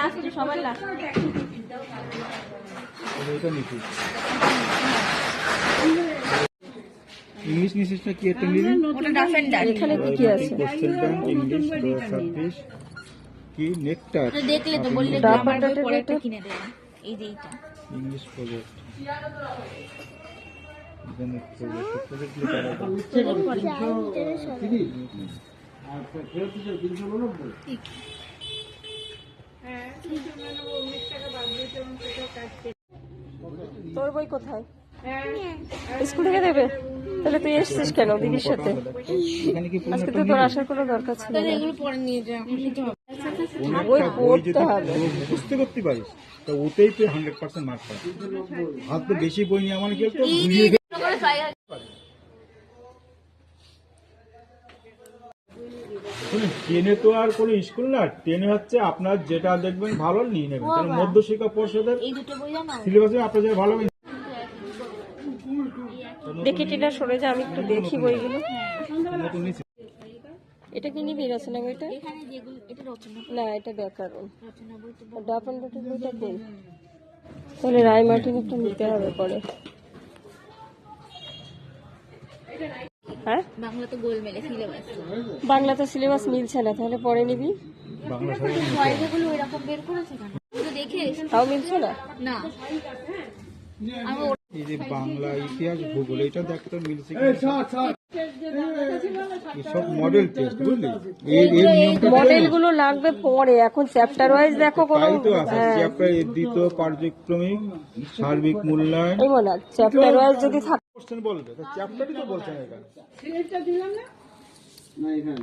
Last সবার last এটা নিচে ইংলিশ নিছিসটা কি একটা নিবি ওটা ডাফ এন্ড ডাক এখানে কি কি আছে? কোশ্চেন ব্যাংক ইংলিশ 2026 কি নেকটার ওটা দেখলে তো বললে ডাফ আমার এন্ড বই ডাকের পরে একটা বইটা? কিনে দেবেন এই যে এইটা ইংলিশ প্রজেক্ট এখানে প্রজেক্ট তোর বই কোথায়? স্কুল থেকে দেবে? তাহলে তুই এসছিস কেন দিদির সাথে? এখানে কি আজকে তো তোর আসার কোনো দরকার ছিল তাহলে না। এগুলো পরে নিয়ে যাও এখন নিতে হবে বই বই যদি পড়তে হবে। বুঝতে করতে পারিস তো ওতেই তুই 100% মার্ক পাবি হাত তো বেশি বই নিয়ে আমার কি তো ঘুরিয়ে টেনে তো আর কোনো স্কুল না টেনে হচ্ছে আপনার যেটা দেখবেন ভালো নিয়ে নেবেন কারণ মধ্যশিক্ষা পর্ষদের এই দুটো বই জানো সিলেবাসে আপনার যেটা ভালো দেখি টিনা সরে যা, আমি একটু দেখি বইগুলো। নতুন নিচে এটা কি নিবি রচনা বইটা? এখানে যেগুলো এটা রচনা না এটা ব্যাকরণ। রচনা বই তো ডাফ এন্ড ডাকের বইটা কই? তাহলে রায় মার্টিন একটা নিতে হবে পরে। হ্যাঁ বাংলা তো গোলমেলে সিলেবাস বাংলাতে সিলেবাস মিলছে না, তাহলে পরে নিবি। বাংলা সাহিত্য ছয়টাগুলো ওইরকম বের করেছে কেন তো দেখে তাও মিলছে না। না আমি এই যে বাংলা ইতিহাস ভূগোল এটা দেখতে মিলছে সব মডেল টেস্ট বুঝলি এর নিয়মটা মডেল গুলো লাগবে পরে, এখন চ্যাপ্টার ওয়াইজ দেখো কোনো। তাই তো আছে চ্যাপ্টার দ্বিতীয় পর্যায়ক্রমিক সার্বিক মূল্যায়ন এই মনে চ্যাপ্টার ওয়াইজ যদি থাকে কোশ্চেন বলবে তো চ্যাপ্টারই তো বলছে না এখানে